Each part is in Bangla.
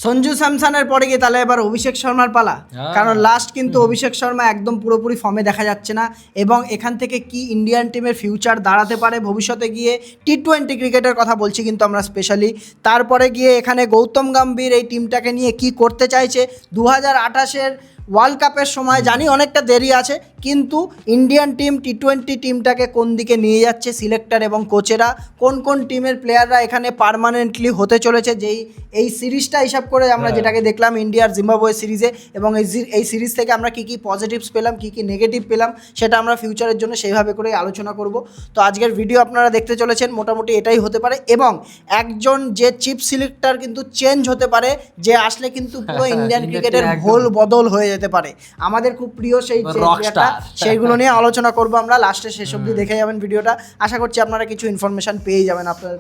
সঞ্জু স্যামসনের পরে গিয়ে তাহলে এবার অভিষেক শর্মার পালা, কারণ লাস্ট কিন্তু অভিষেক শর্মা একদম পুরোপুরি ফর্মে দেখা যাচ্ছে না, এবং এখান থেকে কি ইন্ডিয়ান টিমের ফিউচার দাঁড়াতে পারে ভবিষ্যতে গিয়ে, টি-20 ক্রিকেটের কথা বলছি কিন্তু আমরা স্পেশালি। তারপরে গিয়ে এখানে গৌতম গম্ভীর এই টিমটাকে নিয়ে কি করতে চাইছে 2028-এর ওয়ার্ল্ড কাপের সময়। জানি অনেকটা দেরি আছে, কিন্তু ইন্ডিয়ান টিম টি-20 টিমটাকে কোন দিকে নিয়ে যাচ্ছে সিলেক্টর এবং কোচেরা, কোন কোন টিমের প্লেয়াররা এখানে পার্মানেন্টলি হতে চলেছে, যেই এই সিরিজটা হিসাব করে আমরা যেটাকে দেখলাম ইন্ডিয়ার জিম্বাবুয়ে সিরিজে, এবং এই সিরিজ থেকে আমরা কী কী পজিটিভস পেলাম, কী কী নেগেটিভ পেলাম, সেটা আমরা ফিউচারের জন্য সেইভাবে করে আলোচনা করব। তো আজকের ভিডিও আপনারা দেখতে চলেছেন, মোটামুটি এটাই হতে পারে, এবং একজন যে চিফ সিলেক্টর কিন্তু চেঞ্জ হতে পারে, যে আসলে কিন্তু পুরো ইন্ডিয়ান ক্রিকেটের ভোল বদল হয়ে যেতে পারে। আমাদের খুব প্রিয় সেই চেঞ্জটা, সেইগুলো নিয়ে আলোচনা করব আমরা লাস্টে, শেষ অবধি দেখে যাবেন ভিডিওটা। আশা করছি আপনারা কিছু ইনফরমেশন পেয়ে যাবেন আপনাদের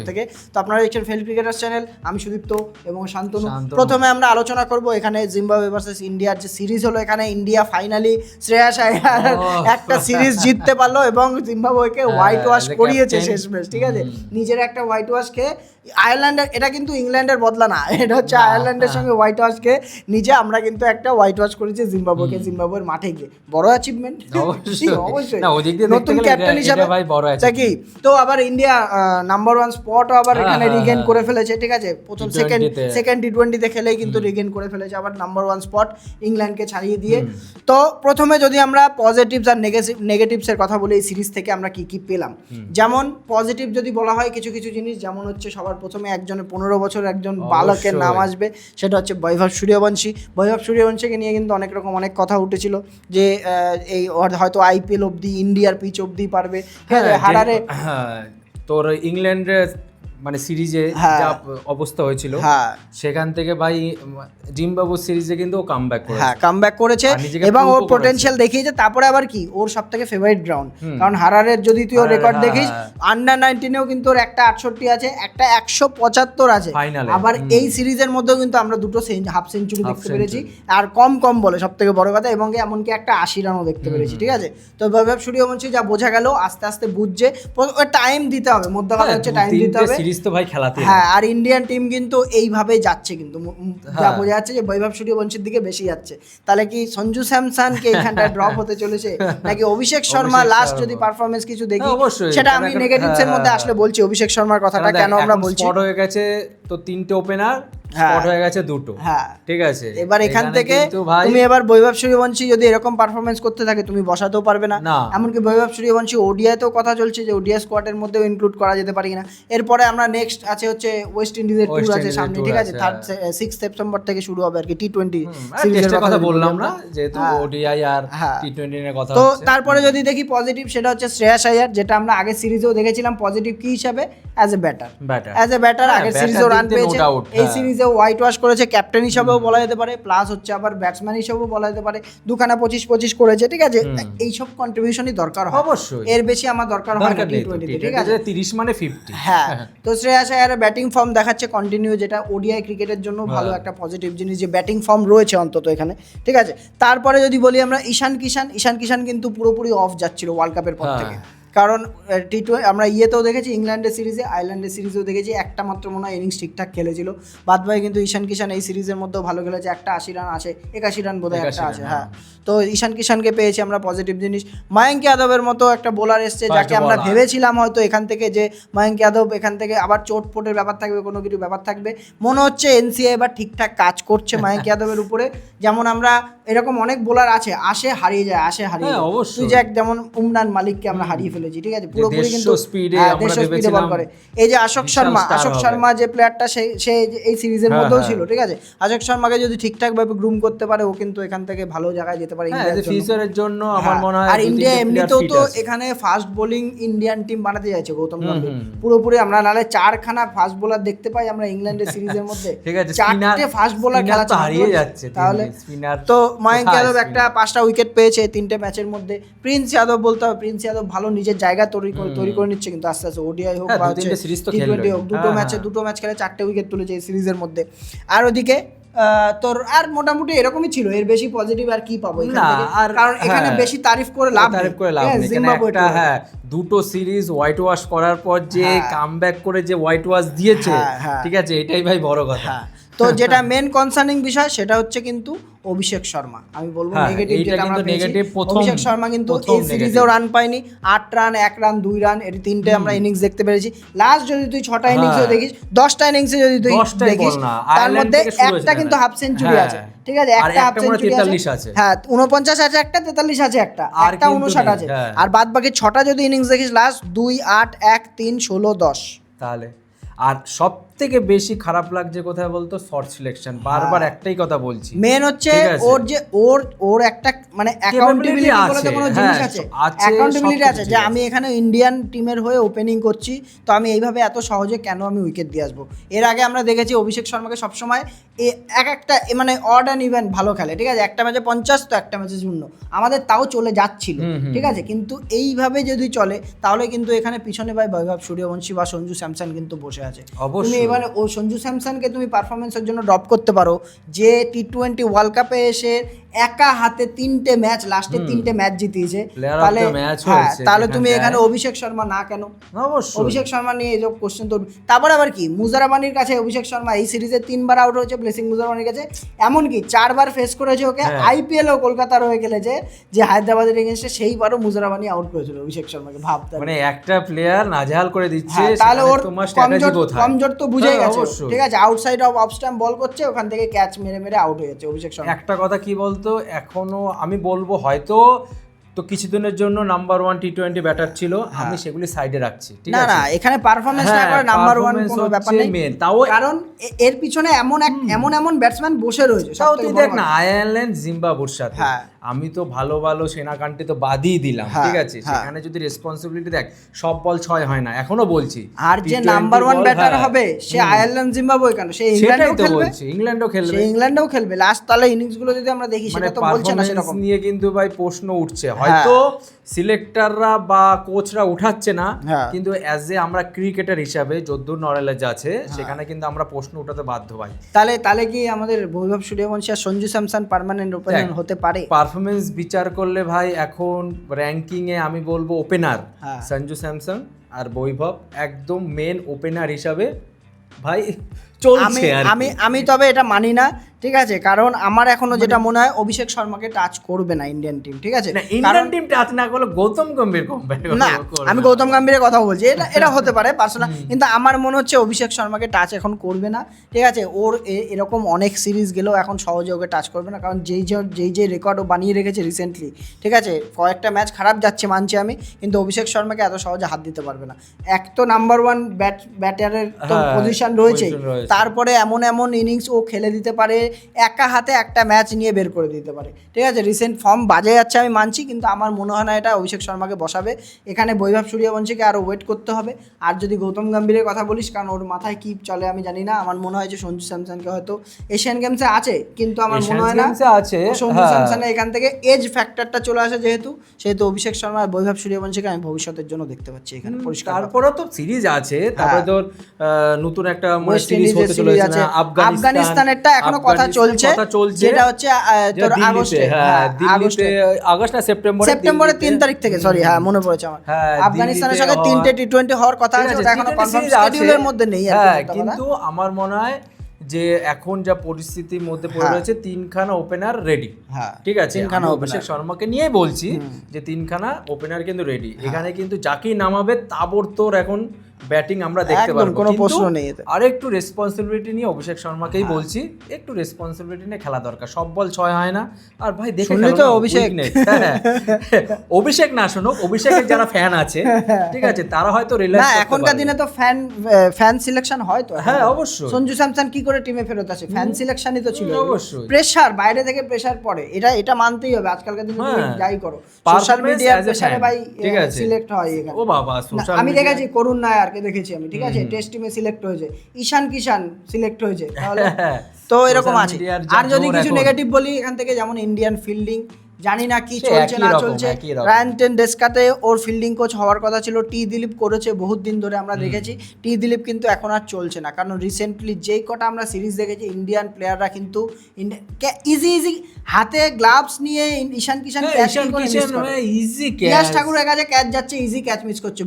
থেকে। তো আপনারা দেখছেন ফেল ক্রিকেটার্স চ্যানেল, আমি সুদীপ্ত এবং শান্তনু। প্রথমে আমরা আলোচনা করব এখানে জিম্বাবুয়ে ভার্সেস ইন্ডিয়ার যে সিরিজ হলো, এখানে ইন্ডিয়া ফাইনালি শ্রেয়াস আয়ার একটা সিরিজ জিততে পারলো এবং জিম্বাবুয়েকে হোয়াইট ওয়াশ করিয়েছে শেষমেশ, ঠিক আছে। নিজের একটা হোয়াইট ওয়াশকে আয়ারল্যান্ডের, এটা কিন্তু ইংল্যান্ডের বদলা না, এটা হচ্ছে আয়ারল্যান্ডের সঙ্গে হোয়াইট ওয়াশকে নিজে আমরা কিন্তু একটা হোয়াইট ওয়াশ করেছি জিম্বাবুয়েকে, জিম্বাবুয়ের মাঠে গিয়ে বড় অ্যাচিভমেন্ট অবশ্যই, নতুন ক্যাপ্টেন হিসাবে কি। তো আবার ইন্ডিয়া নাম্বার 1 স্পটও আবার এখানে রিগেন করে ফেলেছে, ঠিক আছে। প্রথম সেকেন্ড টি-20-তে খেলেই কিন্তু রিগেন করে ফেলেছে আবার নাম্বার 1 স্পট ইংল্যান্ডকে ছাড়িয়ে দিয়ে। তো প্রথমে যদি আমরা পজিটিভস আর নেগেটিভসের কথা বলি, এই সিরিজ থেকে আমরা কি কি পেলাম। যেমন পজিটিভ যদি বলা হয় কিছু কিছু জিনিস, যেমন হচ্ছে সবার প্রথমে একজনের 15 বছর একজন বালকের নাম আসবে, সেটা হচ্ছে বৈভব সূর্যবংশীকে নিয়ে কিন্তু অনেক রকম অনেক কথা উঠেছিল, যে এই হয়তো আইপিএল অবধি ইন্ডিয়ার পিচ অবধি পারবে। হারারে তোর ইংল্যান্ডের মানে সিরিজে যা অবস্থা হয়েছিল, সেখান থেকে ভাই জিম্বাবুয়ে সিরিজে কিন্তু ও কামব্যাক করেছে এবং ওর পটেনশিয়াল দেখিয়েছে। তারপরে আবার কি, ওর সব থেকে ফেভারিট গ্রাউন্ড, কারণ হারারের যদি তুই ওর রেকর্ড দেখিস, আন্ডার 19-এও কিন্তু ওর একটা 68 আছে, একটা 175 আছে। আবার এই সিরিজের মধ্যেও কিন্তু আমরা দুটো হাফ সেঞ্চুরি দেখতে পেরেছি, আর কম বলে সব থেকে বড় কথা, এবং এমনকি একটা 80 রানও দেখতে পেরেছি, ঠিক আছে। তো বৈভব সূর্যবংশী যা বোঝা গেল, আস্তে আস্তে বুঝছে, টাইম দিতে হবে, মধ্যে কথা হচ্ছে টাইম দিতে হবে। তো ভাই খেলাতে আর ইন্ডিয়ান টিম কিন্তু এইভাবে যাচ্ছে, কিন্তু যা বোঝা যাচ্ছে যে বৈভব সূর্যবংশীর দিকে বেশি যাচ্ছে। তাহলে কি সঞ্জু স্যামসন কে এখানটা ড্রপ হতে চলেছে, নাকি অভিষেক শর্মা লাস্ট যদি পারফরমেন্স কিছু দেখি, সেটা আমি নেগেটিভস এর মধ্যে আসলে বলছি অভিষেক শর্মার কথাটা কেন আমরা বলছি। স্পট হয়ে গেছে তো 3টে ওপেনার, স্পট হয়ে গেছে 2টো, ঠিক আছে। এবার এখান থেকে তুমি এবার বৈভব সূর্যবংশী যদি এরকম পারফরমেন্স করতে থাকে, তুমি বসাতেও পারবে না। এমনকি বৈভব সূর্যবংশী ওডিআইতেও কথা চলছে যে ওডিআই স্কোয়াডের মধ্যেও ইনক্লুড করা যেতে পারে কিনা। এরপরে আমরা নেক্সট আছে হচ্ছে ওয়েস্ট ইন্ডিজের ট্যুর আছে সামনে, ঠিক আছে। 6 সেপ্টেম্বর থেকে শুরু হবে আর কি টি-20 সিরিজের কথা বললাম না, যেহেতু ওডিআই আর টি-20 এর কথা। তো তারপরে যদি দেখি পজিটিভ, সেটা হচ্ছে শ্রেয়াস আয়ার, যেটা আমরা আগের সিরিজেও দেখেছিলাম পজিটিভ কি হিসাবে, অ্যাজ এ ব্যাটার আগের সিরিজেও রান পেয়েছে, এই সিরিজে হোয়াইট ওয়াশ করেছে, ক্যাপ্টেন হিসাবেও বলা যেতে পারে, প্লাস হচ্ছে আবার ব্যাটসম্যান হিসাবেও বলা যেতে পারে, দুখানা 25-25 করেছে, ঠিক আছে। এইসব কন্ট্রিবিউশনই দরকার হয়, অবশ্যই এর বেশি আমার দরকার হয় না টি-20, ঠিক আছে। 30 মানে 50। তো শ্রেয়াস আয়ারের ব্যাটিং ফর্ম দেখাচ্ছে কন্টিনিউ, যেটা ওডিআই ক্রিকেটের জন্য ভালো একটা পজিটিভ জিনিস, যে ব্যাটিং ফর্ম রয়েছে অন্তত এখানে, ঠিক আছে। তারপরে যদি বলি আমরা ঈশান কিষান কিন্তু পুরোপুরি অফ যাচ্ছিল ওয়ার্ল্ড কাপের পর থেকে, কারণ টি-20 আমরা ইয়েতেও দেখেছি, ইংল্যান্ডের সিরিজে, আয়ারল্যান্ডের সিরিজেও দেখেছি, একটা মাত্র মনে হয় ইনিংস ঠিকঠাক খেলেছিল, বাদ বাকি কিন্তু ঈশান কিষান এই সিরিজের মধ্যেও ভালো খেলেছে, একটা 80 রান আছে, 81 রান বোধহয় একটা আছে। তো ঈশান কিষানকে পেয়েছি আমরা পজিটিভ জিনিস। মায়াঙ্ক যাদবের মতো একটা বোলার এসছে, যাকে আমরা ভেবেছিলাম হয়তো এখান থেকে, যে মায়াঙ্ক যাদব এখান থেকে আবার চোটপোটের ব্যাপার থাকবে, কোনো কিছু ব্যাপার থাকবে, মনে হচ্ছে এনসিএ এবার ঠিকঠাক কাজ করছে মায়াঙ্ক যাদবের উপরে। যেমন আমরা এরকম অনেক বোলার আছে, আসে হারিয়ে যায়, তুই যে যেমন উমরান মালিককে আমরা হারিয়ে ফেলেছি, ঠিক আছে, পুরোপুরি কিন্তু স্পিডে বল করে। এই যে অশোক শর্মা যে প্লেয়ারটা, সে এই সিরিজের মধ্যেও ছিল, ঠিক আছে। অশোক শর্মাকে যদি ঠিকঠাক ভাবে গ্রুম করতে পারে, ও কিন্তু এখান থেকে ভালো জায়গায় যেতে পারে ফিউচারের জন্য আমার মনে হয়। আর ইন্ডিয়া এমনিতেও তো এখানে ফাস্ট বোলিং ইন্ডিয়ান টিম বানাতে যাচ্ছে গৌতম গম্ভীর, পুরোপুরি আমরা নালে 4খানা ফাস্ট বোলার দেখতে পাই আমরা ইংল্যান্ডের সিরিজের মধ্যে, 4টে ফাস্ট বোলার খেলা হারিয়ে যাচ্ছে। তাহলে তো মায়াঙ্ক যাদব একটা 5টা উইকেট পেয়েছে 3টে ম্যাচের মধ্যে। প্রিন্স যাদব বলতে হবে, প্রিন্স যাদব ভালো নিজের জায়গা তৈরি করে নিচ্ছে, কিন্তু আস্তে আস্তে ওডিআই হোক বা টি-20 হোক, দুটো ম্যাচ খেলে 4টে উইকেট তুলেছে এই সিরিজের মধ্যে। আর ওদিকে তোর আর মোটামুটি এরকমই ছিল, এর বেশি পজিটিভ আর কি পাবো এখান থেকে, কারণ এখানে বেশি তারিফ করে লাভ নেই। জিম্বাবুয়েটা দুটো সিরিজ হোয়াইট ওয়াশ করার পর যে কামব্যাক করে যে হোয়াইট ওয়াশ দিয়েছে, ঠিক আছে, এটাই ভাই বড় কথা। তো যেটা মেন কনসার্নিং বিষয় সেটা হচ্ছে কিন্তু অভিষেক শর্মা। আমি বলবো নেগেটিভ যেটা আমরা পেয়েছি, অভিষেক শর্মা কিন্তু এই সিরিজেও রান পায়নি। 8 রান, 1 রান, 2 রান, এর 3টে আমরা ইনিংস দেখতে পেরেছি। লাস্ট যদি তুই 6টা ইনিংসে দেখিস, 10টা ইনিংসে যদি তুই দেখিস, তার মধ্যে একটা কিন্তু হাফ সেঞ্চুরি আছে, ঠিক আছে, একটা হাফ সেঞ্চুরি আছে, হ্যাঁ 49 আছে একটা, 43 আছে একটা, 59 আছে, আর বাদ বাকি 6টা যদি ইনিংস দেখিস লাস্ট 2, 8, 1, 3, 16, 10। তাহলে আর সব থেকে বেশি খারাপ লাগছে কোথায় বলতো, শর্ট সিলেকশন। বারবার একটাই কথা বলছি, মেন হচ্ছে ওর যে ওর একটা মানে অ্যাকাউন্টেবিলিটি বলে কোনো জিনিস আছে, অ্যাকাউন্টেবিলিটি আছে যে আমি এখানে ইন্ডিয়ান টিমের হয়ে ওপেনিং করছি, তো আমি এইভাবে এত সহজে কেন আমি উইকেট দিয়ে আসবো। এর আগে আমরা দেখেছি অভিষেক শর্মাকে সবসময় একটা মানে অড অ্যান্ড ইভেন ভালো খেলে, ঠিক আছে, একটা ম্যাচে 50 তো একটা ম্যাচে 0, আমাদের তাও চলে যাচ্ছিল, ঠিক আছে, কিন্তু এইভাবে যদি চলে তাহলে কিন্তু এখানে পিছনে ভাই বৈভব সূর্যবংশী বা সঞ্জু স্যামসন কিন্তু বসে আছে। তুমি এবারে ও সঞ্জু স্যামসনকে তুমি পারফরমেন্সের জন্য ড্রপ করতে পারো, যে T20 ওয়ার্ল্ড কাপে এসে একা হাতে 3টে ম্যাচ, লাস্টে 3টে ম্যাচ জিতিয়েছে, তাহলে তুমি এখানে অভিষেক শর্মা না কেন? অভিষেক শর্মা নিয়ে এইসব কোশ্চেন তো। তারপর আবার কি, মুজারাবানির কাছে অভিষেক শর্মা এই সিরিজে 3বার আউট হয়েছে, ব্লেসিং মুজারাবানির কাছে, এমনকি 4বার ফেস করেছে ওকে। IPL-ও কলকাতার হয়ে খেলেছে যে হায়দ্রাবাদের এগেইনস্টে, সেইবারও মুজারাবানি আউট করেছিল অভিষেক শর্মাকে। ভাবতে মানে একটা প্লেয়ার নাজেহাল করে দিচ্ছে, তাহলে ওর কমজোর তো বুঝে গেছে, ঠিক আছে, আউটসাইড অফ অফ স্ট্যাম্প বল করছে, ওখান থেকে ক্যাচ মেরে মেরে আউট হয়ে যাচ্ছে অভিষেক শর্মা। একটা কথা কি বলতো, এখনো আমি বলবো হয়তো তো কিছুদিনের জন্য নাম্বার 1 T20 ব্যাটার ছিল, আমি সেগুলি সাইডে রাখছি, ঠিক আছে, না এখানে পারফরম্যান্স না করে নাম্বার 1 কোনো ব্যাপার নেই, তাও কারণ এর পিছনে এমন ব্যাটসম্যান বসে রয়েছে। তাও তুই দেখ না, আয়ারল্যান্ড জিম্বাবুর সাথে, আমি তো ভালো সেনা কান্ট্রি তো বাদই দিলাম, ঠিক আছে, সেখানে যদি রেসপন্সিবিলিটি দেখ, সব বল 6 হয় না, এখনো বলছি, আর যে নাম্বার 1 ব্যাটার হবে সে আয়ারল্যান্ড জিম্বাবুয়ে কেন, সে ইংল্যান্ডেও খেলবে লাস্ট। তাহলে ইনিংস গুলো যদি আমরা দেখি, সেটা তো বলছে না সেরকম নিয়ে কিন্তু ভাই প্রশ্ন উঠছে, হয়তো সিলেক্টররা বা কোচরা উঠাচ্ছে না, কিন্তু অ্যাজ এ আমরা ক্রিকেটার হিসাবে যদ্দূর নলেজ আছে সেখানে কিন্তু আমরা প্রশ্ন উঠাতে বাধ্য ভাই। তাহলে কি আমাদের বৈভব সূর্যবংশী আর সঞ্জু স্যামসন পার্মানেন্ট ওপেনার হতে পারে? পারফরমেন্স বিচার করলে ভাই এখন র্যাঙ্কিং এ আমি বলবো ওপেনার সঞ্জু স্যামসন আর বৈভব একদম মেন ওপেনার হিসাবে ভাই চলছে। আমি তবে এটা মানি না, ঠিক আছে, কারণ আমার এখনো যেটা মনে হয় অভিষেক শর্মাকে টাচ করবে না ইন্ডিয়ান টিম, ঠিক আছে, ইন্ডিয়ান টিম টাচ না করলে গৌতম গম্ভীর না, আমি গৌতম গম্ভীরের কথা বলছি, এটা হতে পারে পার্সোনাল, কিন্তু আমার মনে হচ্ছে অভিষেক শর্মাকে টাচ এখন করবে না, ঠিক আছে, ওর এরকম অনেক সিরিজ গেলেও এখন সহজে ওকে টাচ করবে না, কারণ যেই রেকর্ড ও বানিয়ে রেখেছে রিসেন্টলি, ঠিক আছে, কয়েকটা ম্যাচ খারাপ যাচ্ছে মানছি আমি, কিন্তু অভিষেক শর্মাকে এত সহজে হাত দিতে পারবে না। এক তো নাম্বার 1 ব্যাটারের তো পজিশন রয়েছে, তারপরে এমন ইনিংস ও খেলে দিতে পারে, একা হাতে একটা ম্যাচ নিয়ে বের করে দিতে পারে, ঠিক আছে, রিসেন্ট ফর্ম বাজে যাচ্ছে আমি মানছি, কিন্তু আমার মনে হয় না এটা অভিষেক শর্মাকে বসাবে। এখানে বৈভব সূর্যবংশীকে আরও ওয়েট করতে হবে। আর যদি গৌতম গম্ভীরের কথা বলিস, কারণ ওর মাথায় কি চলে আমি জানি না, আমার মনে হয় যে সঞ্জু স্যামসনকে হয়তো এশিয়ান গেমসে আছে, কিন্তু আমার মনে হয় না সঞ্জু স্যামসনের এখান থেকে এজ ফ্যাক্টরটা চলে আসে, সেহেতু অভিষেক শর্মা আর বৈভব সূর্যবংশীকে আমি ভবিষ্যতের জন্য দেখতে পাচ্ছি এখানে পরিষ্কার। তারপরেও তো সিরিজ আছে, তারপরে তোর নতুন একটা সিরিজ হতে চলেছে না, আফগানিস্তানেরটা এখনো কথা চলছে, যেটা হচ্ছে তোর আগস্ট না সেপ্টেম্বরের 3 তারিখ থেকে, সরি হ্যাঁ মনে পড়েছে আমার, আফগানিস্তানের সাথে 3টে T20 হওয়ার কথা আছে, ওটা এখনো কনফার্ম শিডিউলের মধ্যে নেই, কিন্তু আমার মনে হয় যে এখন যা পরিস্থিতির মধ্যে পড়ে রয়েছে 3খানা ওপেনার রেডি, ঠিক আছে, অভিষেক শর্মাকে নিয়ে বলছি যে 3খানা ওপেনার কিন্তু রেডি, এখানে কিন্তু যাকেই নামাবে তাবড়তোড় এখন ব্যাটিং আমরা দেখতে পারবো, কোনো প্রশ্ন নেই। আর একটু রেসপন্সিবিলিটি নিয়ে অভিষেক শর্মাকেই বলছি, একটু রেসপন্সিবিলিটি নিয়ে খেলা দরকার, সব বল 6 হয় না। আর ভাই দেখে তো অভিষেক না শুনুক, অভিষেকের যারা ফ্যান আছে, ঠিক আছে, তারা হয়তো রিল্যাক্স করতে পারবে। এখনকার দিনে তো ফ্যান সিলেকশন হয় তো, হ্যাঁ অবশ্যই। সঞ্জু স্যামসন কি করে টিমে ফেরত আসে, ফ্যান সিলেকশনই তো ছিল, অবশ্যই প্রেসার, বাইরে থেকে প্রেসার পড়ে, এটা মানতেই হবে। আজকালকার দিনে তুমি যাই করো, সোশ্যাল মিডিয়ার প্রেসারে ভাই সিলেক্ট হয় এখানে। ও বাবা, সোশ্যাল আমি দেখেছি করুণ নায়ারকে দেখেছি আমি, ঠিক আছে, টেস্ট টিমে সিলেক্ট হয়েছে, ঈশান কিষান সিলেক্ট হয়েছে, তাহলে তো এরকম আছে। আর যদি কিছু নেগেটিভ বলি এখান থেকে, যেমন ইন্ডিয়ান ফিল্ডিং, জানি না কি চলছে না চলছে। রায়ান টেন্ডুলকারকে ওর ফিল্ডিং কোচ হওয়ার কথা ছিল, টি দিলীপ করেছে বহুত দিন ধরে আমরা দেখেছি, টি দিলীপ কিন্তু এখন আর চলছে না, কারণ রিসেন্টলি যেই কটা আমরা সিরিজ দেখেছি ইন্ডিয়ান প্লেয়াররা কিন্তু ইজি হাতে গ্লাভস নিয়ে ঈশান কিষান ইয়াশ ঠাকুরের কাছে ক্যাচ যাচ্ছে, ইজি ক্যাচ মিস করছে,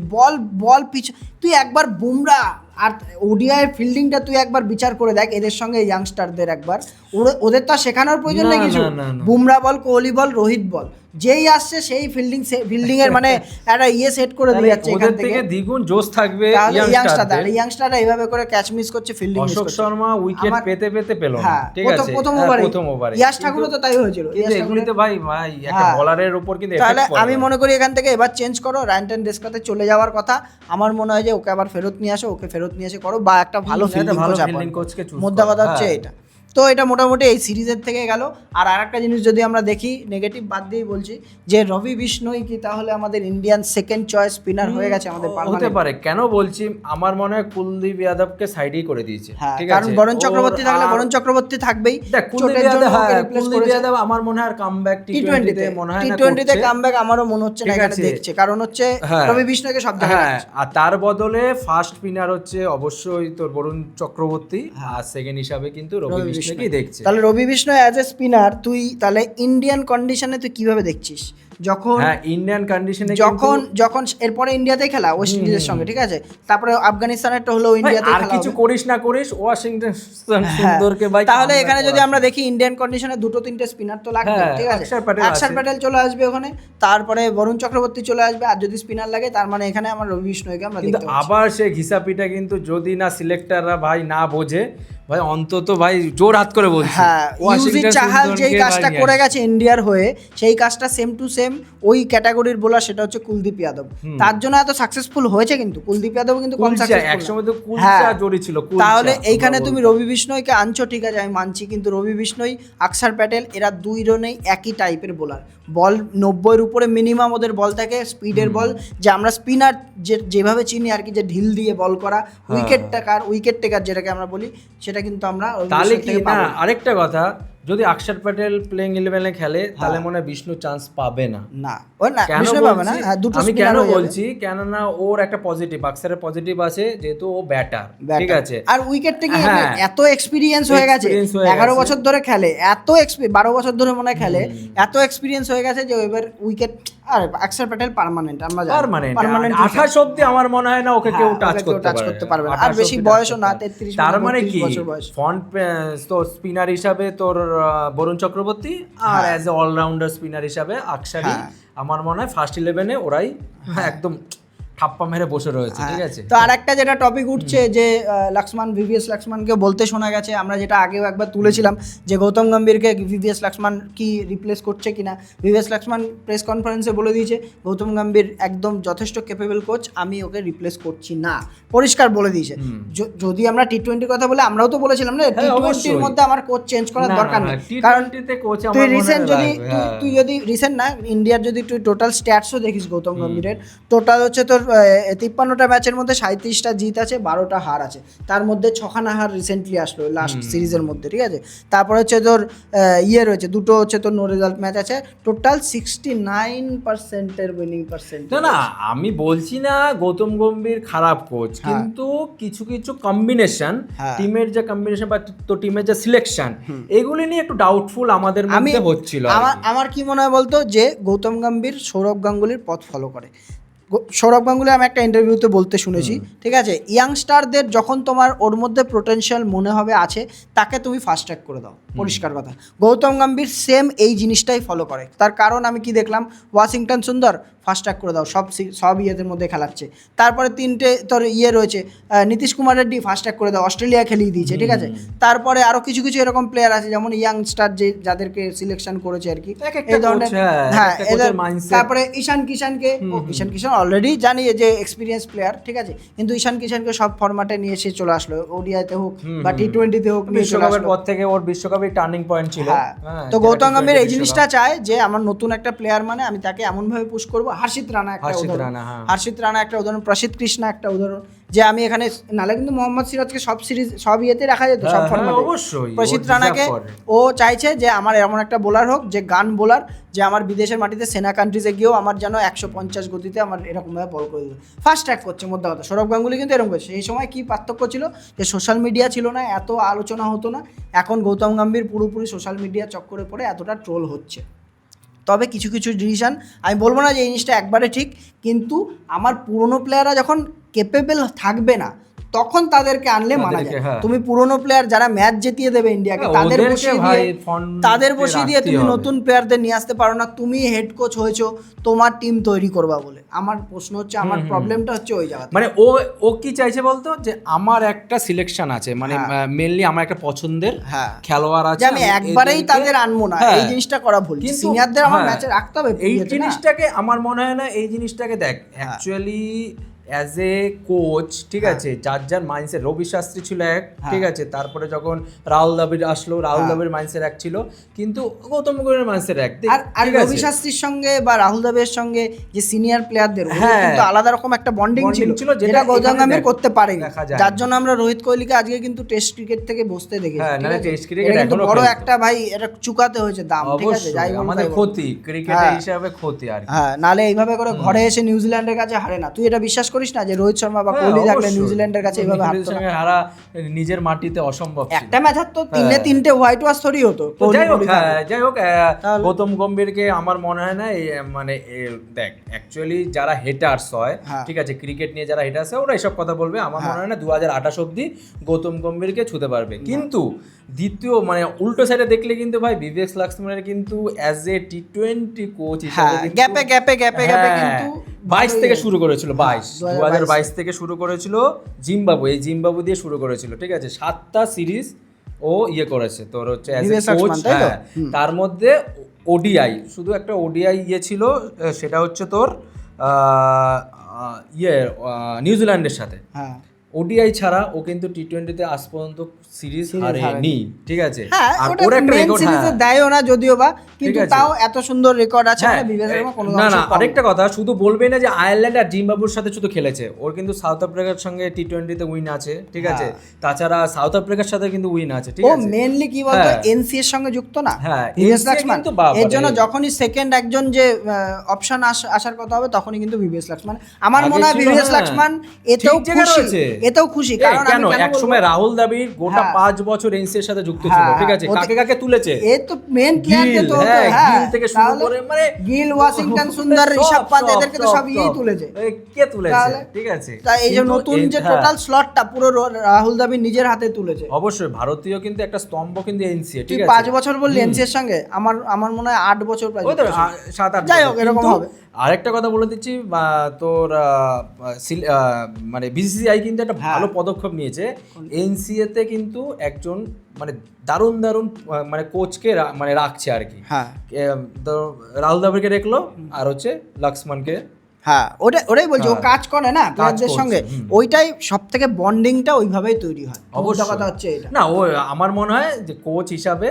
বল পিছ, তুই একবার বুমরা আর ওডিআই ফিল্ডিংটা তুই একবার বিচার করে দেখ এদের সঙ্গে ইয়াংস্টারদের একবার, ওদের তো আর শেখানোর প্রয়োজন নেই কিছু। বুমরা বল, কোহলি বল, রোহিত বল, যেই আসছে সেই ফিল্ডিং এর মানে একটা সেট করে দিয়ে যাচ্ছে এখান থেকে দ্বিগুণ জোশ থাকবে ইয়াংস্টাররা এইভাবে করে ক্যাচ মিস করছে, ফিল্ডিং মিস করছে। অশোক শর্মা উইকেট পেতে পেল না, ঠিক আছে, প্রথম ওভারে ইয়াশ ঠাকুরও তো তাই হয়েছিল। এগুলিতে ভাই একটা বোলারের উপর কিন্তু তাহলে আমি মনে করি এখান থেকে এবার চেঞ্জ করো, রায়ান ডেস্কাতে চলে যাওয়ার কথা। আমার মনে হয় যে ওকে আবার ফেরত নিয়ে আসো, ওকে ফেরত নিয়ে এসে করো, বা একটা ভালো ফিল্ডিং কোচকে চুজ। মোদ্দা কথা হচ্ছে এটা। তো এটা মোটামুটি এই সিরিজের থেকে গেল। আর আরেকটা জিনিস যদি আমরা দেখি, নেগেটিভ বাদ দিয়েই বলছি, যে রবি বিষ্ণই কি তাহলে আমাদের ইন্ডিয়ান সেকেন্ড চয়েস স্পিনার হয়ে গেছে আমাদের? হতে পারে, কেন বলছি, আমার মনে হয় কুলদীপ যাদবকে সাইডেই করে দিয়েছে, ঠিক আছে, কারণ বরুণ চক্রবর্তী থাকলে বরুণ চক্রবর্তী থাকবেই। কুলদীপ যাদব আমার মনে হয় কামব্যাক টি20 তে মনে হয় না টি20 তে কামব্যাক আমারও মনে হচ্ছে না এখানে দেখছে, কারণ হচ্ছে রবি বিষ্ণুকে সব জায়গায়। আর তার বদলে ফার্স্ট স্পিনার হচ্ছে অবশ্যই তোর বরুণ চক্রবর্তী, আর সেকেন্ড হিসাবে কিন্তু রবি বিষ্ণুকেই দেখছে। তাহলে রবি বিষ্ণু অ্যাজ এ স্পিনার তুই তাহলে ইন্ডিয়ান কন্ডিশনে তুই কিভাবে দেখছিস? যখন ইন্ডিয়ান কন্ডিশনে যখন এরপরে ইন্ডিয়াতেই খেলা ওয়েস্ট ইন্ডিজের সঙ্গে, ঠিক আছে, তারপরে আফগানিস্তানেরটা হলো ইন্ডিয়াতে খেলা, আর কিছু করিস না করিস ওয়াশিংটন সুন্দরকে ভাই। তাহলে এখানে যদি আমরা দেখি ইন্ডিয়ান কন্ডিশনে দুটো তিনটে স্পিনার তো লাগবে, ঠিক আছে, অক্ষর প্যাটেল চলে আসবে ওখানে, তারপরে বরুণ চক্রবর্তী চলে আসবে, আর যদি স্পিনার লাগে তার মানে এখানে আমার রবি বিষ্ণুকে আমরা দেখতে পাচ্ছি। আবার সে ঘিসাপিটা কিন্তু যদি না সিলেক্টররা ভাই না বোঝে ভাই, অন্তত ভাই জোর হাত করে বলছি, ইউজি চাহাল যেই কাজটা করে গেছে ইন্ডিয়ার হয়ে, সেই কাজটা সেম টু সেম ওই ক্যাটাগরির বোলার, সেটা হচ্ছে কুলদীপ যাদব। তার জন্য এত সাকসেসফুল হয়েছে, কিন্তু কুলদীপ যাদব কিন্তু কম সাকসেসফুল, একসময় তো কুলচা জড়ি ছিল। তাহলে এইখানে তুমি রবি বিষ্ণুকে আনছো, ঠিক আছে, আমি মানছি, কিন্তু রবি বিষ্ণুই, অক্ষর প্যাটেল, এরা দুই জনেই একই টাইপের বোলার। বল 90-এর উপরে মিনিমাম ওদের বল থাকে, স্পিডের বল, যে আমরা স্পিনার যেভাবে চিনি আর কি, যে ঢিল দিয়ে বল করা, উইকেট টেকার যেটাকে আমরা বলি, সেটা কিন্তু আমরা। তাহলে কি না, আরেকটা কথা, যদি অক্ষর প্যাটেল প্লেইং 11-এ খেলে তাহলে মনে হয় বিষ্ণু চান্স পাবে না। আমি কেন বলছি, কেননা ওর একটা পজিটিভ, অক্ষরের পজিটিভ আছে, যেহেতু ও ব্যাটার, ঠিক আছে, আর উইকেট টেকিং এত এক্সপিরিয়েন্স হয়ে গেছে, 11 বছর ধরে খেলে, 12 বছর ধরে মনে হয় খেলে, এত এক্সপিরিয়েন্স হয়ে গেছে যে এবার উইকেট। আর অক্ষর প্যাটেল পার্মানেন্ট, আমরা পার্মানেন্ট 28 অবধি আমার মনে হয় না ওকে কেউ টাচ করতে পারবে না, আর বেশি বয়সও না, 33 তার মানে কি ফ্রন্ট তোর স্পিনার হিসাবে তোর বরুণ চক্রবর্তী, আর অ্যাজ এ অলরাউন্ডার স্পিনার হিসাবে অক্ষরই আমার মনে হয় ফার্স্ট 11-এ ওরাই একদম ঠাপ্পা মেরে বসে রয়েছে, ঠিক আছে। তো আর একটা যেটা টপিক উঠছে, যে ভিভিএস লক্ষ্মণকে বলতে শোনা গেছে, আমরা যেটা আগেও একবার তুলেছিলাম, যে গৌতম গম্ভীরকে ভিভিএস লক্ষ্মণ কি রিপ্লেস করছে কিনা। ভিভিএস লক্ষ্মণ প্রেস কনফারেন্সে বলে দিয়েছে গৌতম গম্ভীর একদম যথেষ্ট ক্যাপেবল কোচ, আমি ওকে রিপ্লেস করছি না, পরিষ্কার বলে দিয়েছে। যদি আমরা টি20 কথা বলে, আমরাও তো বলেছিলাম না টি20-র মধ্যে আমার কোচ চেঞ্জ করার দরকার নেই, কারণ তুই রিসেন্ট তুই যদি রিসেন্ট না, ইন্ডিয়ার যদি তুই টোটাল স্ট্যাটসও দেখিস গৌতম গম্ভীরের, টোটাল হচ্ছে তোর 53টা ম্যাচের মধ্যে 37টা জিত আছে, 12টা হার আছে, তার মধ্যে 6খানা হার রিসেন্টলি আসলো লাস্ট সিরিজের মধ্যে, ঠিক আছে। তারপরে হচ্ছে তোর রয়েছে দুটো হচ্ছে তোর নো রেজাল্ট ম্যাচ আছে, টোটাল 69% উইনিং পার্সেন্ট। না আমি বলছি না গৌতম গম্ভীর খারাপ কোচ, কিন্তু কিছু কিছু কম্বিনেশন, টিমের যে কম্বিনেশন বা তো টিমের যে সিলেকশন, এগুলি নিয়ে একটু ডাউটফুল আমাদের মধ্যে হচ্ছিল। আমার কি মনে হয় বলতো, যে গৌতম গম্ভীর সৌরভ গাঙ্গুলির পথ ফলো করে। সৌরভ গাঙ্গুলি আমি একটা ইন্টারভিউতে বলতে শুনেছি, ঠিক আছে, ইয়াংস্টারদের যখন তোমার ওর মধ্যে পোটেনশিয়াল মনে হবে আছে, তাকে তুমি ফাস্ট ট্র্যাক করে দাও, পরিষ্কার কথা। গৌতম গম্ভীর সেম এই জিনিসটাই ফলো করে। তার কারণ আমি কি দেখলাম, ওয়াশিংটন সুন্দর ফাস্ট ট্র্যাক করে দাও, সব ইয়েদের মধ্যে খেলাচ্ছে। তারপরে 3টে তোর রয়েছে, নীতিশ কুমার রেড্ডি ফাস্ট ট্র্যাক করে দাও, অস্ট্রেলিয়া খেলিয়ে দিয়েছে, ঠিক আছে। তারপরে আরও কিছু কিছু এরকম প্লেয়ার আছে, যেমন ইয়াংস্টার যাদেরকে সিলেকশন করেছে আর কি, এই ধরনের। তারপরে ঈশান কিষানকে, ঈশান কিষান অলরেডি জানি যে এক্সপিরিয়েন্স প্লেয়ার, ঠিক আছে, কিন্তু ঈশান কিষানকে সব ফরম্যাটে নিয়ে এসে চলে আসলো, ওডিআইতে হোক বা টি20-তে হোক, বিশ্বকাপের পর থেকে ওর বিশ্বকাপের টার্নিং পয়েন্ট ছিল। তো গৌতম গম্ভীর এই জিনিসটা চায় যে আমার নতুন একটা প্লেয়ার, মানে আমি তাকে এমনভাবে পুশ করবো। হর্ষিত রানা একটা উদাহরণ, প্রসিদ্ধ কৃষ্ণা একটা উদাহরণ, যে আমি এখানে নালে কিন্তু মোহাম্মদ সিরাজকে সব ইয়েতে রাখা যেত, সব ফরম্যাটে। প্রসিদ্ধ রানাকে ও চাইছে যে আমার এমন একটা বোলার হোক, যে গান বোলার, যে আমার বিদেশের মাটিতে সেনা কান্ট্রিজে গিয়েও আমার যেন 150 গতিতে আমার এরকমভাবে বল করে দেবে, ফাস্ট ট্র্যাক করছে মধ্যে কথা। সৌরভ গাঙ্গুলি কিন্তু এরকম করছে। এই সময় কি পার্থক্য ছিল, যে সোশ্যাল মিডিয়া ছিল না, এত আলোচনা হতো না। এখন গৌতম গম্ভীর পুরোপুরি সোশ্যাল মিডিয়া চক্করে পড়ে এতটা ট্রোল হচ্ছে। তবে কিছু কিছু ডিসিশন, আমি বলবো না যে এই জিনিসটা একবারে ঠিক, কিন্তু আমার পুরনো প্লেয়াররা যখন ক্যাপেবল থাকবে না, তখন তাদেরকে আনলে মানা যায়। হ্যাঁ। তুমি পুরনো প্লেয়ার যারা ম্যাচ জিতিয়ে দেবে ইন্ডিয়াকে তাদের বসিয়ে দিয়ে তুমি নতুন প্লেয়ারদের নিয়ে আসতে পারো না। তুমি হেড কোচ হয়েছো তোমার টিম তৈরি করবা বলে। আমার প্রশ্ন হচ্ছে, আমার প্রবলেমটা হচ্ছে ওই জায়গা। মানে ও কি চাইছে বলতো, যে আমার একটা সিলেকশন আছে, মানে মেইনলি আমার একটা পছন্দের খেলোয়াড় আছে, আমি একবারেই তাদের আনবো না, এই জিনিসটা করা ভুল। সিনিয়রদের আমার ম্যাচে রাখতে হবে। এই জিনিসটাকে আমার মনে হয় না, এই জিনিসটাকে দেখ অ্যাকচুয়ালি অ্যাজ এ কোচ, ঠিক আছে, যার মাইন্ডসেট, রবি শাস্ত্রী ছিল এক, ঠিক আছে, তারপরে যখন রাহুল দ্রাবিড় আসলো, রাহুল দ্রাবিড়ের মাইন্ডসেট এক ছিল, কিন্তু গৌতম গম্ভীরের মাইন্ডসেট এক। আর রবি শাস্ত্রীর সঙ্গে বা রাহুল দ্রাবিড়ের সঙ্গে যে সিনিয়র প্লেয়ারদের কিন্তু আলাদা রকম একটা বন্ডিং ছিল, যেটা গৌতম গম্ভীর করতে পারেনি, যার জন্য আমরা রোহিত কোহলিকে আজকে কিন্তু টেস্ট ক্রিকেট থেকে বসতে দেখেছি। এটা কিন্তু বড় একটা ভাই, এটা চুকাতে হয়েছে দাম, ঠিক আছে, যাই আমাদের ক্ষতি, ক্রিকেটের হিসাবে ক্ষতি আর কি। হ্যাঁ, নালে এইভাবে করে ঘরে এসে নিউজিল্যান্ডের কাছে হারে না। তুই এটা বিশ্বাস করিস না যে রোহিত শর্মা বা কোহলি থাকলে নিউজিল্যান্ডের কাছে এইভাবে হারা নিজের মাটিতে অসম্ভব। একটা ম্যাচ হারতো, তিনটে হোয়াইট ওয়াশ থরি হতো। যাই হোক গৌতম গম্ভীরকে আমার মনে হয় না, মানে দেখ অ্যাকচুয়ালি যারা হেটার্স হয়, ঠিক আছে, ক্রিকেট নিয়ে যারা হেটার্স হয় ওরা এসব কথা বলবে। আমার মনে হয় না 2028 অব্দি গৌতম গম্ভীরকে ছুতে পারবে। কিন্তু দ্বিতীয় মানে উল্টো সাইডে দেখলে কিন্তু ভাই বিবেক লক্ষ্মণের কিন্তু অ্যাজ এ টি-20 কোচ হিসেবে গ্যাপে কিন্তু 22 থেকে শুরু করেছিল, 2022 থেকে শুরু করেছিল জিম্বাবু, এই জিম্বাবু দিয়ে শুরু করেছিল, ঠিক আছে, 7টা সিরিজ ও করেছে তোর হচ্ছে অ্যাজ এ কোচ। তার মধ্যে ওডিআই, শুধু একটা ওডিআই ছিল, সেটা হচ্ছে তোর নিউজিল্যান্ডের সাথে। ওডিআই ছাড়া ও কিন্তু টি-20তে আজ পর্যন্ত সিরিজ হারেনি, ঠিক আছে। আর ওর একটা রেকর্ড দেয়ও না যদিও বা, কিন্তু তাও এত সুন্দর রেকর্ড আছে। না আরেকটা কথা, শুধু বলবেই না যে আয়ারল্যান্ড আর জিম্বাবুর সাথে শুধু খেলেছে, ওর কিন্তু সাউথ আফ্রিকার সঙ্গে টি-20তে উইন আছে, ঠিক আছে। তাছাড়া সাউথ আফ্রিকার সাথে কিন্তু উইন আছে, ঠিক আছে। ও মেইনলি কি বলতো, এনসি এর সঙ্গে যুক্ত না, ভিভিএস লক্ষ্মণ। এর জন্য যখনই সেকেন্ড একজন যে অপশন আসার কথা হবে তখনই কিন্তু ভিভিএস লক্ষ্মণ। আমার মনে হয় ভিভিএস লক্ষ্মণ এতেও খুশি, কারণ এক সময় রাহুল দ্রাবিড় গোটা 5 বছর এনসি এর সাথে যুক্ত ছিল, ঠিক আছে। কাকে তুলেছে, এ তো মেইন প্লেয়ারকে তো গিল থেকে শুরু করে, মানে গিল, ওয়াশিংটন সুন্দর, ঋষভ পান্ত, এদেরকে তো সব তুলেছে। কে তুলেছে, ঠিক আছে। তাই এই যে নতুন যে টোটাল স্লটটা পুরো রাহুল দ্রাবিড় নিজের হাতে তুলেছে। অবশ্যই ভারতীয় কিন্তু একটা স্তম্ভ কিন্তু এনসি, ঠিক আছে। 5 বছর বললি এনসি এর সঙ্গে, আমার মনে হয় 8 বছর প্রায়, 7-8, যাই হোক এরকম হবে। আরেকটা কথা বলে দিচ্ছি, তোর মানে বিসিসিআই কিন্তু একটা ভালো পদক্ষেপ নিয়েছে। এনসিএ তে কিন্তু একজন মানে দারুণ মানে কোচকে মানে রাখছে আর কি। তো রাহুল দ্রাবিড়কে রাখলো, আর হচ্ছে লক্ষ্মণকে। ওটাই বলছি, ও কাজ করে না প্লেয়ারদের সঙ্গে, ওইটাই সব থেকে বন্ডিংটা ওইভাবেই তৈরি হয়। অবশ্য কথা হচ্ছে এটা না, ও আমার মনে হয় যে কোচ হিসাবে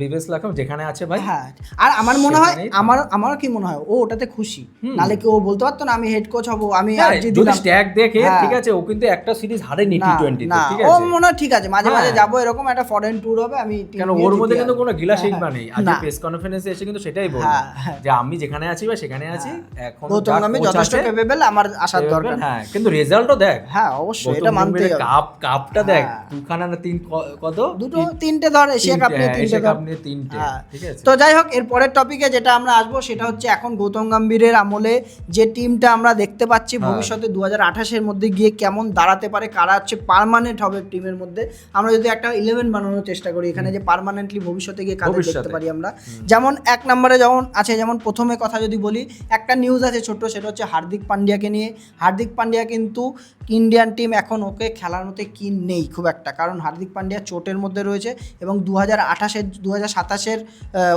বিবেক লক্ষ্মণ যেখানে আছে ভাই। আর আমার মনে হয়, আমার কি মনে হয়, ও ওটাতে খুশি। নালে কি ও বলতে পারতো না আমি হেড কোচ হব, আমি যদি স্ট্যাক দেখে, ঠিক আছে, ও কিন্তু একটা সিরিজ হারেনি টি-20 তে, ঠিক আছে। ও মনে হয় ঠিক আছে, মাঝে যাবো, এরকম একটা ফরেন ট্যুর হবে, আমি কেন ওর মধ্যে কিন্তু কোনো গিলা শিখবা নেই। আজ প্রেস কনফারেন্সে এসে কিন্তু সেটাই বলবো যে আমি যেখানে আছি বা সেখানে আছি, এখন যথেষ্ট ক্যাপেবল, আমার আসার দরকার। কিন্তু রেজাল্টও দেখ। অবশ্যই এটা মানতেই হবে। কাপটা দেখ, দুখানা না তিন, কত, দুটো তিনটে ধর, এশিয়া কাপ নিয়ে তিনটে। ঠিক আছে। তো যাই হোক, এর পরের টপিকে যেটা আমরা আসবো সেটা হচ্ছে এখন গৌতম গম্ভীরের আমলে যে টিমটা আমরা দেখতে পাচ্ছি ভবিষ্যতে 2028-এর মধ্যে গিয়ে কেমন দাঁড়াতে পারে, কারা হচ্ছে পার্মানেন্ট হবে টিমের মধ্যে। আমরা যদি একটা 11 বানানোর চেষ্টা করি এখানে, যে পার্মানেন্টলি ভবিষ্যতে গিয়ে কাদের দেখতে পারি আমরা। যেমন 1 নম্বরে যেমন আছে, যেমন প্রথমে কথা যদি বলি, একটা নিউজ আছে ছোট্ট, সেটা হচ্ছে হার্দিক পান্ডিয়াকে নিয়ে। হার্দিক পান্ডিয়া কিন্তু ইন্ডিয়ান টিম এখন ওকে খেলানোতে কি নেই খুব একটা, কারণ হার্দিক পান্ডিয়া চোটের মধ্যে রয়েছে এবং 2027-এর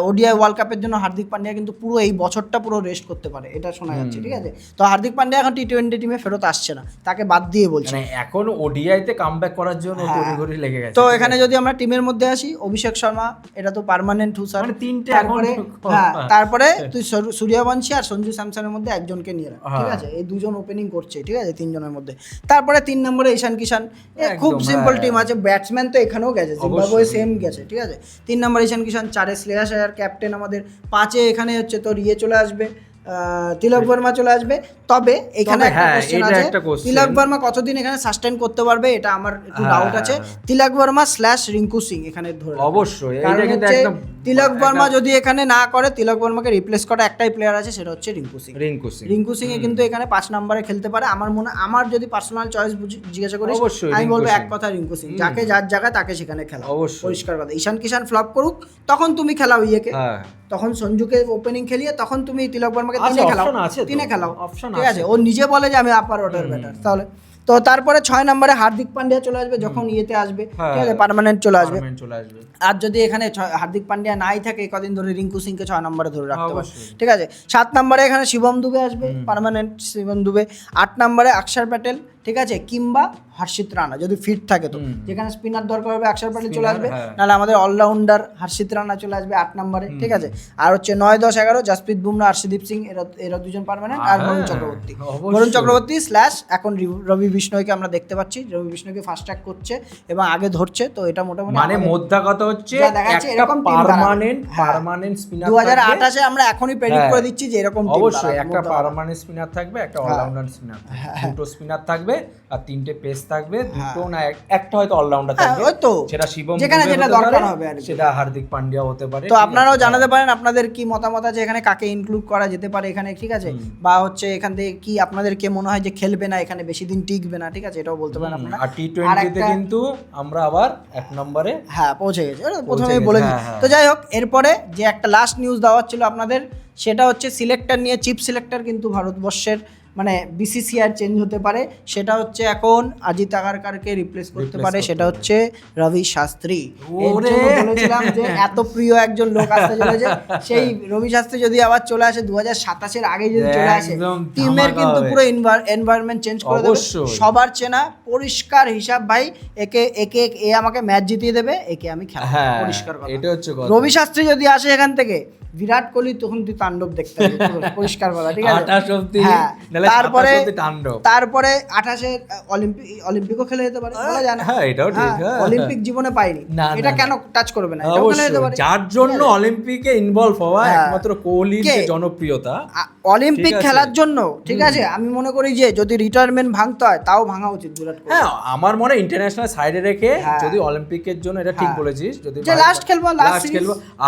ওডিআই ওয়ার্ল্ড কাপের জন্য হার্দিক পান্ডিয়া কিন্তু পুরো এই বছরটা পুরো রেস্ট করতে পারে, এটা শোনা যাচ্ছে, ঠিক আছে। তো হার্দিক পান্ডিয়া এখন টি-20 টিমে ফেরত আসছে না, তাকে বাদ দিয়ে বলছে, মানে এখন ওডিআইতে কামব্যাক করার জন্য তড়িঘড়ি লেগে গেছে। তো এখানে যদি আমরা টিমের মধ্যে আসি, অভিষেক শর্মা এটা তো পার্মানেন্ট হুসার, মানে তিনটে। তারপরে তুই সূর্যবংশী আর সঞ্জু স্যামসনের মধ্যে একজনকে নিয়ে রাখ, ঠিক আছে। এই দুজন ওপেনিং করছে, ঠিক আছে, 3 জনের মধ্যে। তারপরে 3 নম্বরে ঈশান কিষান, খুব সিম্পল টিম আছে। ব্যাটসম্যান তো এখানেও গেছে, জিম্বাবুয়ে সেম গেছে, ঠিক আছে। 3 নম্বর ঈশান কিষান, 4-এ শ্রেয়াস আয়ার ক্যাপ্টেন আমাদের, 5-এ এখানে হচ্ছে তোর চলে আসবে, তিলক বর্মা চলে আসবে। তবে এখানে একটা কোশ্চেন আছে, তিলক বর্মা কতদিন এখানে সাস্টেইন করতে পারবে, এটা আমার একটু ডাউট আছে। তিলক বর্মা / রিঙ্কু সিং এখানে ধরে, অবশ্যই এটা কিন্তু একদম তিলক বর্মা যদি এখানে না করে, তিলক বর্মাকে রিপ্লেস করা একটাই প্লেয়ার আছে, সেটা হচ্ছে রিঙ্কু সিং। রিঙ্কু সিং এ কিন্তু এখানে 5 নম্বরে খেলতে পারে। আমার যদি পার্সোনাল চয়েস জিজ্ঞাসা করিস, আমি বলবো এক কথা রিঙ্কু সিং, যাকে যার জায়গা তাকে সেখানে খেলা, পরিষ্কার কথা। ঈশান কিষান ফ্লপ করুক, তখন তুমি খেলাও ইয়েকে, তখন সঞ্জুকে ওপেনিং খেলিয়ে তখন তুমি তিলক বর্মাকে তিনে খেলাও, ঠিক আছে। ও নিজে বলে যে আমি আপার অর্ডার ব্যাটার, তাহলে তো তারপরে 6 নম্বরে হার্দিক পান্ডিয়া চলে আসবে যখন ইয়েতে আসবে, ঠিক আছে, পার্মানেন্ট চলে আসবে। আর যদি এখানে হার্দিক পান্ডিয়া নাই থাকে কদিন ধরে, রিঙ্কু সিংকে 6 নম্বরে ধরে রাখতে পারে, ঠিক আছে। 7 নম্বরে এখানে শিবম দুবে আসবে, পার্মানেন্ট শিবম দুবে। 8 নম্বরে অক্ষর প্যাটেল, ঠিক আছে, কিংবা হর্ষিত রানা যদি ফিট থাকে, তো যেখানে স্পিনার দরকার হবে অক্ষর প্যাটেল চলে আসবে, নাহলে আমাদের অলরাউন্ডার হর্ষিত রানা চলে আসবে 8 নম্বরে, ঠিক আছে। আর হচ্ছে 9, 10, 11 জাসপ্রীত বুমরা, হর্ষদীপ সিং, এরা দুজন পার্মানেন্ট। আর বরুণ চক্রবর্তী / এখন রবি বিষ্ণয়কে আমরা দেখতে পাচ্ছি, রবি বিষ্ণয়কে ফাস্ট ট্র্যাক করছে এবং আগে ধরছে, তো এটা মোটামুটি মানে মোদ্দা কথা হচ্ছে এরকম পার্মানেন্ট স্পিনার 2028 এ আমরা এখনই প্রেডিক্ট করে দিচ্ছি যে এরকম টিম অবশ্যই একটা পার্মানেন্ট স্পিনার থাকবে, একটা অলরাউন্ডার স্পিনার থাকবে, দুটো স্পিনার থাকবে আর 3টে পেস থাকবে, দুটো না একটা হয়তো অলরাউন্ডার থাকবে, সেটা শিবম যেখানে যেটা দরকার হবে, আর সেটা হার্দিক পান্ডিয়া হতে পারে। তো আপনারাও জানাতে পারেন আপনাদের কি মতামত আছে, এখানে কাকে ইনক্লুড করা যেতে পারে এখানে, ঠিক আছে, বা হচ্ছে এখান থেকে কি আপনাদের কে মনে হয় যে খেলবে না এখানে, বেশি দিন টিকবে না, ঠিক আছে, এটাও বলতে পারেন আপনারা। আর টি20 তে কিন্তু আমরা আবার 1 নম্বরে পৌঁছে গেছি, প্রথমেই বলে দিই। তো যাই হোক, এরপরে যে একটা লাস্ট নিউজ দেওয়ার ছিল আপনাদের, সেটা হচ্ছে সিলেক্টর নিয়ে। চিফ সিলেক্টর কিন্তু ভারতবর্ষের মানে বিসিসিআই চেঞ্জ হতে পারে, সেটা হচ্ছে এখন অজিত আগারকারকে রিপ্লেস করতে পারে, সেটা হচ্ছে রবি শাস্ত্রী। বলেছিলাম যে এত প্রিয় একজন লোক আসতে চলেছে, সেই রবি শাস্ত্রী যদি আবার চলে আসে 2027 এর আগে যদি চলে আসে, টিমের কিন্তু পুরো এনভায়রনমেন্ট চেঞ্জ করে দেবে। সবার চেনা পরিষ্কার হিসাব, ভাই একে এ আমাকে ম্যাচ জিতিয়ে দেবে, একে আমি খেলা, পরিষ্কার কথা। এটা হচ্ছে কথা। রবি শাস্ত্রী যদি আসে এখান থেকে, বিরাট কোহলি তখন তুই তাণ্ডব দেখতে পাবি, পরিষ্কার কথা, ঠিক আছে। তারপরে 28-এ অলিম্পিকও খেলে যেতে পারে, বলা যায় না। এটাও ঠিক, অলিম্পিক জীবনে পাইনি, এটা কেন টাচ করবে না, এটাও খেলে যেতে পারে। যার জন্য অলিম্পিকে ইনভলভ হওয়া একমাত্র কোহলির যে জনপ্রিয়তা, অলিম্পিক খেলার জন্য, ঠিক আছে। আমি মনে করি যে যদি রিটায়ারমেন্ট ভাঙতে হয় তাও ভাঙা উচিত বিরাট কোহলি। হ্যাঁ, আমার মনে হয় ইন্টারন্যাশনাল সাইডে রেখে যদি অলিম্পিকের জন্য, এটা ঠিক বলেছিস, যদি লাস্ট খেলবো।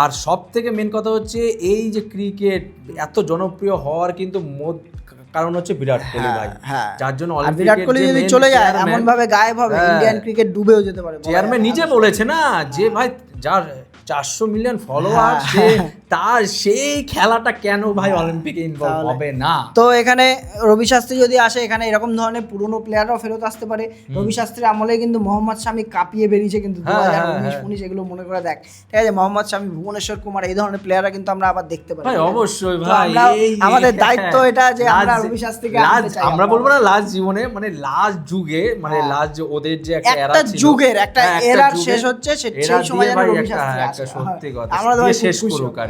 আর সব থেকে মেন কথা হচ্ছে এই যে ক্রিকেট এত জনপ্রিয় হওয়ার কিন্তু কারণ হচ্ছে বিরাট কোহলি ভাই, যার জন্য বিরাট কোহলি যদি চলে যায় এমন ভাবে গায়েব হবে, ইন্ডিয়ান ক্রিকেট ডুবেও যেতে পারে। চেয়ারম্যান নিজে বলেছে না যে ভাই যার 400 মিলিয়ন ফলোয়ার, তার সেই খেলাটা কেন ভাই অলিম্পিকে ইনভলভ হবে না। তো এখানে রবি শাস্ত্রী যদি আসে, এখানে এরকম ধরনের পুরনো প্লেয়াররাও ফেরত আসতে পারে। রবি শাস্ত্রীর আমলে কিন্তু মোহাম্মদ শামি কাঁপিয়ে বেরিয়েছে কিন্তু 2019 এগুলো মনে করে দেখ, ঠিক আছে। মোহাম্মদ শামি, ভুবনেশ্বর কুমার, এই ধরনের প্লেয়াররা কিন্তু আমরা আবার দেখতে পারি। অবশ্যই ভাই, আমাদের দায়িত্ব এটা যে আমরা রবি শাস্ত্রীকে আনতে চাই। আমরা বলবো না লাস্ট জীবনে, মানে লাস্ট যুগে, মানে লাস্ট যে ওদের যে একটা যুগের একটা এরার শেষ হচ্ছে, সেই সময় রবি শাস্ত্রী আসে। সত্যি কথা, আমরা শেষ করুক আর।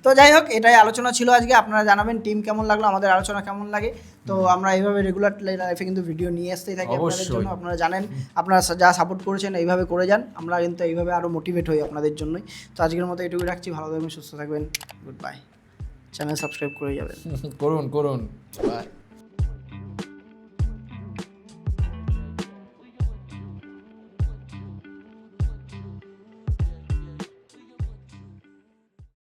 তো যাই হোক, এটাই আলোচনা ছিল আজকে। আপনারা জানাবেন টিম কেমন লাগলো, আমাদের আলোচনা কেমন লাগে। তো আমরা এইভাবে রেগুলার লাইফে কিন্তু ভিডিও নিয়ে আসতেই থাকি আপনাদের জন্য। আপনারা জানেন, আপনারা যা সাপোর্ট করেছেন এইভাবে করে যান, আমরা কিন্তু এইভাবে আরও মোটিভেট হই আপনাদের জন্যই। তো আজকের মতো এটুকু রাখছি, ভালো থাকবেন, সুস্থ থাকবেন, গুড বাই। চ্যানেল সাবস্ক্রাইব করে যাবেন, করুন। বাই।